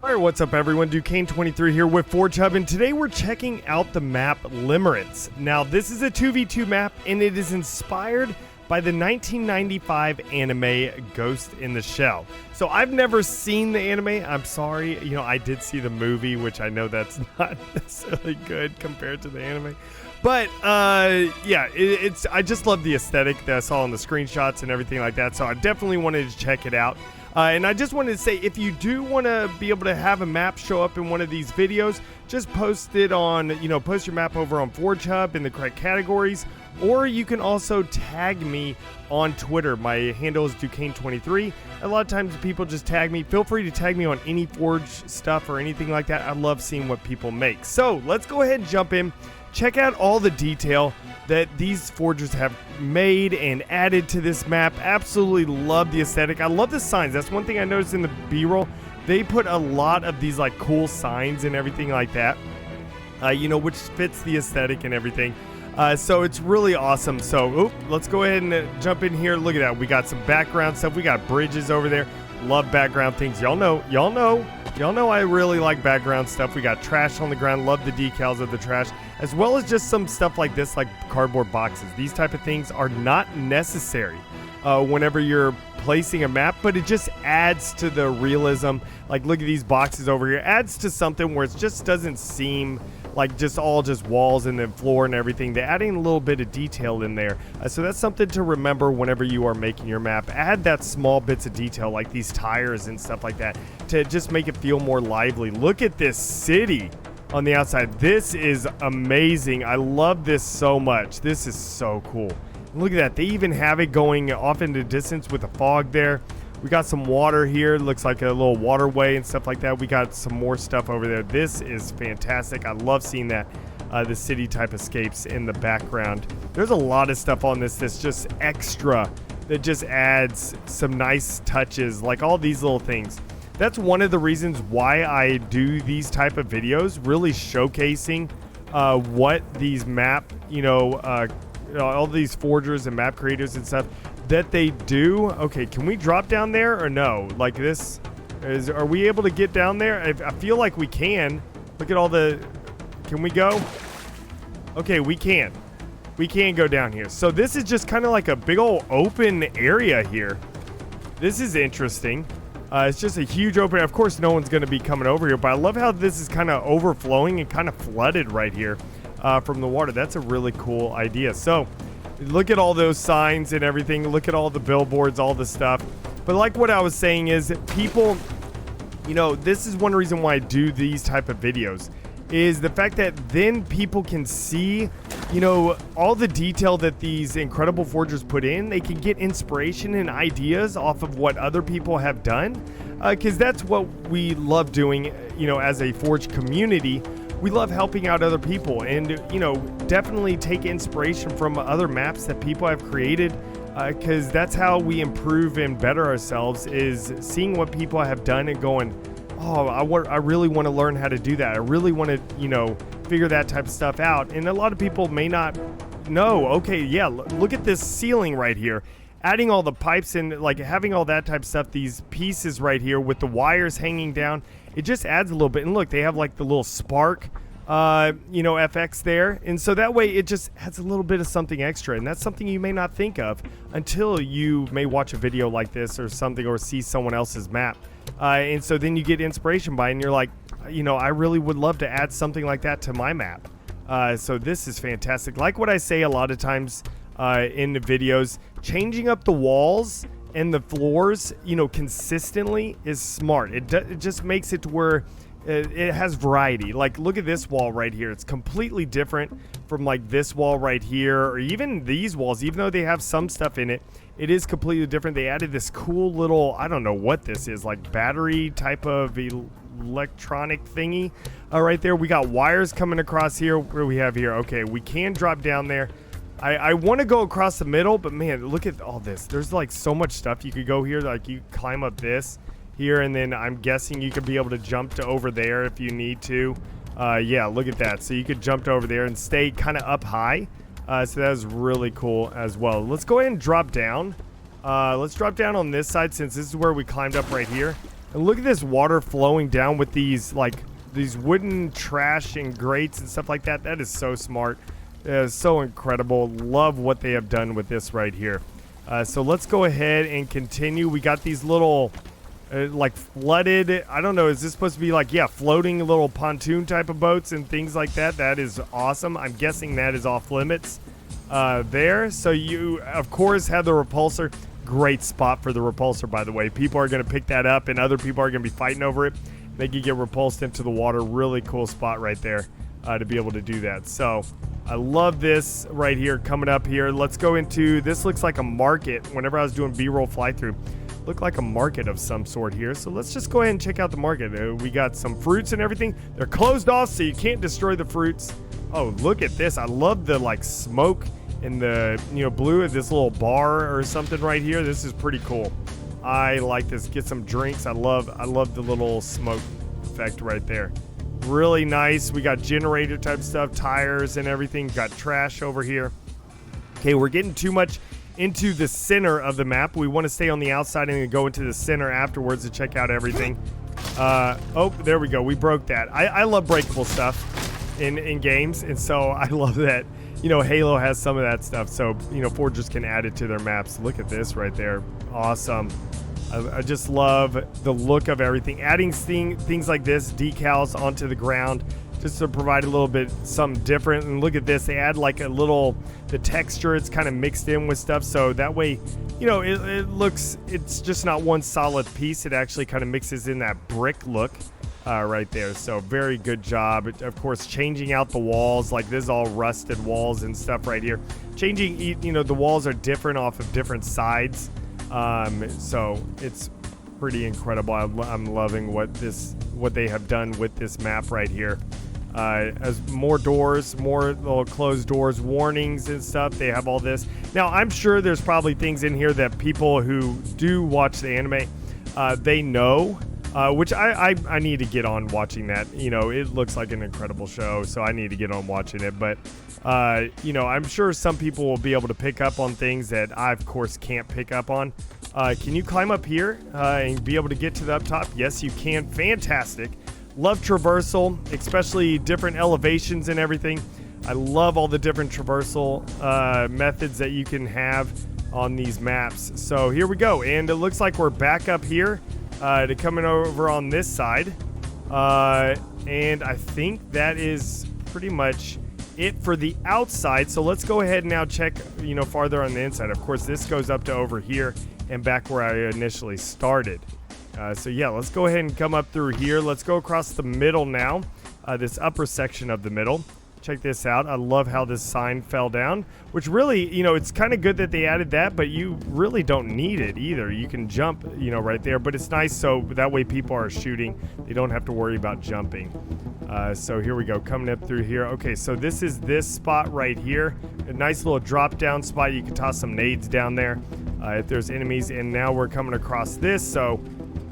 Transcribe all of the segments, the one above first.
Alright, what's up everyone? Duquesne23 here with Forge Hub, and today we're checking out the map Limerance. Now, this is a 2v2 map, and it is inspired by the 1995 anime Ghost in the Shell. So I've never seen the anime, I'm sorry. You know, I did see the movie, which I know that's not necessarily good compared to the anime. But, yeah, I just love the aesthetic that I saw on the screenshots and everything like that, so I definitely wanted to check it out. And I just wanted to say, if you do want to be able to have a map show up in one of these videos, just post it on, post your map over on Forge Hub in the correct categories, or you can also tag me on Twitter. My handle is Duquesne23. A lot of times people just tag me. Feel free to tag me on any Forge stuff or anything like that. I love seeing what people make. So let's go ahead and jump in. Check out all the detail that these forgers have made and added to this map. Absolutely love the aesthetic. I love the signs. That's one thing I noticed in the B-roll. They put a lot of these like cool signs and everything like that, which fits the aesthetic and everything. So it's really awesome. So let's go ahead and jump in here. Look at that. We got some background stuff. We got bridges over there. Love background things. Y'all know I really like background stuff. We got trash on the ground. Love the decals of the trash, as well as just some stuff like this, like cardboard boxes. These type of things are not necessary whenever you're placing a map, but it just adds to the realism. Like, look at these boxes over here. Adds to something where it just doesn't seem like just walls and then floor and everything. They're adding a little bit of detail in there. So that's something to remember whenever you are making your map. Add that small bits of detail like these tires and stuff like that to just make it feel more lively. Look at this city on the outside. This is amazing. I love this so much. This is so cool. Look at that. They even have it going off into distance with the fog there. We got some water here. Looks like a little waterway and stuff like that. We got some more stuff over there. This is fantastic. I love seeing that. The city type escapes in the background. There's a lot of stuff on this that's just extra, that just adds some nice touches, like all these little things. That's one of the reasons why I do these type of videos, really showcasing what these map, all these forgers and map creators and stuff that they do. Okay, can we drop down there or no? Like this, are we able to get down there? I feel like we can. Look at all the, can we go? Okay, we can. We can go down here. So this is just kind of like a big old open area here. This is interesting. It's just a huge open, of course no one's going to be coming over here, but I love how this is kind of overflowing and kind of flooded right here from the water. That's a really cool idea. So look at all those signs and everything. Look at all the billboards, all the stuff. But like what I was saying is that people, this is one reason why I do these type of videos, is the fact that then people can see, all the detail that these incredible forgers put in. They can get inspiration and ideas off of what other people have done, because that's what we love doing, as a Forge community. We love helping out other people and, definitely take inspiration from other maps that people have created, because that's how we improve and better ourselves, is seeing what people have done and going, oh, I really want to learn how to do that. I really want to, figure that type of stuff out. And a lot of people may not know, okay, yeah, look at this ceiling right here. Adding all the pipes and like having all that type of stuff, these pieces right here with the wires hanging down, it just adds a little bit. And look, they have like the little spark, FX there. And so that way it just adds a little bit of something extra. And that's something you may not think of until you may watch a video like this or something, or see someone else's map. And so then you get inspiration by it and you're like, I really would love to add something like that to my map. So this is fantastic. Like what I say a lot of times in the videos, changing up the walls and the floors, consistently is smart. It just makes it to where it has variety. Like, look at this wall right here. It's completely different from like this wall right here, or even these walls. Even though they have some stuff in it, it is completely different. They added this cool little, I don't know what this is, like battery type of electronic thingy right there. We got wires coming across here. What do we have here? Okay, we can drop down there. I want to go across the middle, but man, look at all this. There's like so much stuff you could go here. Like, you climb up this here, and then I'm guessing you could be able to jump to over there if you need to. Yeah, look at that. So you could jump to over there and stay kind of up high. So that is really cool as well. Let's go ahead and drop down. Let's drop down on this side, since this is where we climbed up right here. And look at this water flowing down with these wooden trash and grates and stuff like that. That is so smart. That is so incredible. Love what they have done with this right here. So let's go ahead and continue. We got these little like flooded, I don't know, is this supposed to be like, yeah, floating little pontoon type of boats and things like that? That is awesome. I'm guessing that is off limits there. So you, of course, have the repulsor. Great spot for the repulsor, by the way. People are going to pick that up and other people are going to be fighting over it. They can get repulsed into the water. Really cool spot right there to be able to do that. So I love this right here coming up here. Let's go into, this looks like a market. Whenever I was doing B-roll fly through, looked like a market of some sort here. So let's just go ahead and check out the market. We got some fruits and everything. They're closed off so you can't destroy the fruits. Oh, look at this. I love the like smoke and the, you know, blue of this little bar or something right here. This is pretty cool. I like this. Get some drinks. I love the little smoke effect right there. Really nice. We got generator type stuff, tires and everything. Got trash over here. Okay, we're getting too much into the center of the map. We want to stay on the outside and then go into the center afterwards to check out everything. Oh, there we go. We broke that. I love breakable stuff in games, and so I love that, you know, Halo has some of that stuff, so, you know, forgers can add it to their maps. Look at this right there. Awesome. I just love the look of everything. Adding things like this, decals onto the ground, just to provide a little bit something different. And look at this, they add like a little, the texture, it's kind of mixed in with stuff, so that way, you know, it looks, it's just not one solid piece. It actually kind of mixes in that brick look right there. So very good job. Of course, changing out the walls, like this is all rusted walls and stuff right here. Changing, you know, the walls are different off of different sides. So it's pretty incredible. I'm loving what they have done with this map right here. As more doors, more little closed doors, warnings and stuff. They have all this. Now, I'm sure there's probably things in here that people who do watch the anime, they know, which I need to get on watching that. You know, it looks like an incredible show, so I need to get on watching it. But, you know, I'm sure some people will be able to pick up on things that I, of course, can't pick up on. Can you climb up here and be able to get to the up top? Yes, you can. Fantastic. Love traversal, especially different elevations and everything. I love all the different traversal methods that you can have on these maps. So here we go, and it looks like we're back up here to coming over on this side. And I think that is pretty much it for the outside. So let's go ahead and now check, you know, farther on the inside. Of course, this goes up to over here and back where I initially started. So yeah, let's go ahead and come up through here. Let's go across the middle now, this upper section of the middle. Check this out. I love how this sign fell down, which really, you know, it's kind of good that they added that, but you really don't need it either. You can jump, you know, right there, but it's nice so that way people are shooting. They don't have to worry about jumping. So here we go, coming up through here. Okay, so this is this spot right here. A nice little drop down spot. You can toss some nades down there if there's enemies, and now we're coming across this, so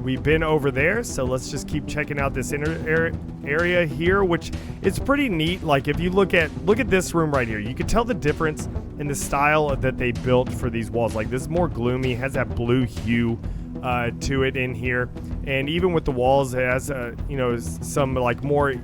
we've been over there, so let's just keep checking out this inner area here, which is pretty neat. Like if you look at this room right here, you can tell the difference in the style that they built for these walls. Like this is more gloomy, has that blue hue to it in here, and even with the walls, it has you know, some like more,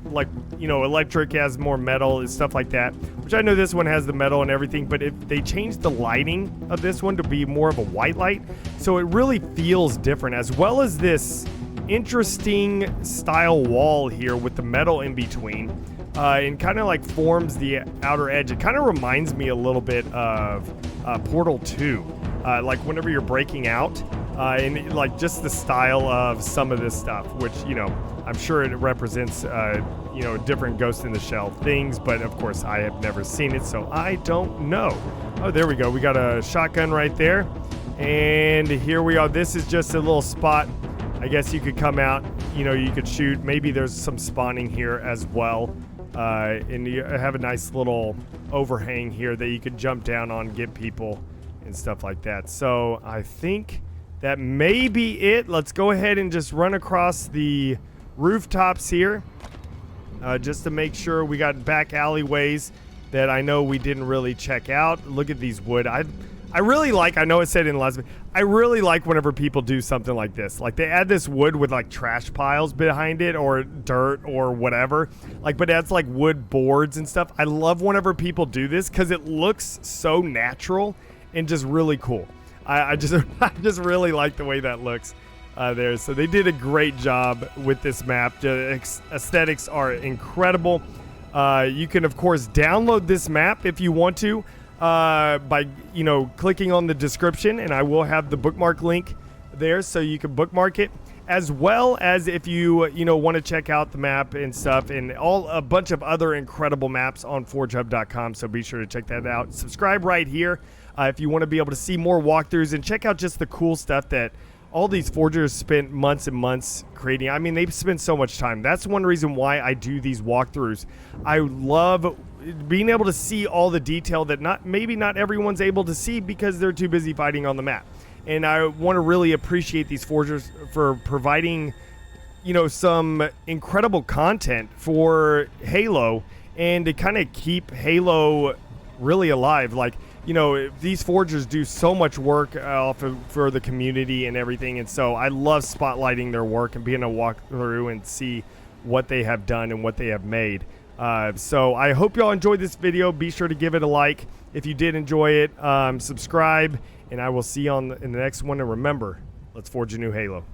like, you know, electric, has more metal and stuff like that, which I know this one has the metal and everything, but if they changed the lighting of this one to be more of a white light, so it really feels different, as well as this interesting style wall here with the metal in between, and kind of like forms the outer edge. It kind of reminds me a little bit of Portal 2, like whenever you're breaking out, and like just the style of some of this stuff, which, you know, I'm sure it represents, you know, different Ghost in the Shell things, but of course I have never seen it, so I don't know. Oh, there we go. We got a shotgun right there, and here we are. This is just a little spot. I guess you could come out, you know, you could shoot. Maybe there's some spawning here as well, and you have a nice little overhang here that you could jump down on, get people and stuff like that. So I think that may be it. Let's go ahead and just run across the rooftops here, just to make sure. We got back alleyways that I know we didn't really check out. Look at these wood. I I really like, I know it said in the last video, I really like whenever people do something like this. Like they add this wood with like trash piles behind it or dirt or whatever. Like, but it adds like wood boards and stuff. I love whenever people do this because it looks so natural and just really cool. I just really like the way that looks there. So they did a great job with this map. The aesthetics are incredible. You can of course download this map if you want to by clicking on the description, and I will have the bookmark link there so you can bookmark it, as well as if you want to check out the map and stuff and a bunch of other incredible maps on forgehub.com. So be sure to check that out. Subscribe right here if you want to be able to see more walkthroughs and check out just the cool stuff that all these forgers spent months and months creating. I mean, they've spent so much time. That's one reason why I do these walkthroughs. I love being able to see all the detail that maybe not everyone's able to see because they're too busy fighting on the map. And I want to really appreciate these forgers for providing, some incredible content for Halo and to kind of keep Halo really alive. Like, these forgers do so much work for the community and everything, and so I love spotlighting their work and being able to walk through and see what they have done and what they have made. So I hope y'all enjoyed this video. Be sure to give it a like if you did enjoy it. Subscribe, and I will see you in the next one. And remember, let's forge a new Halo.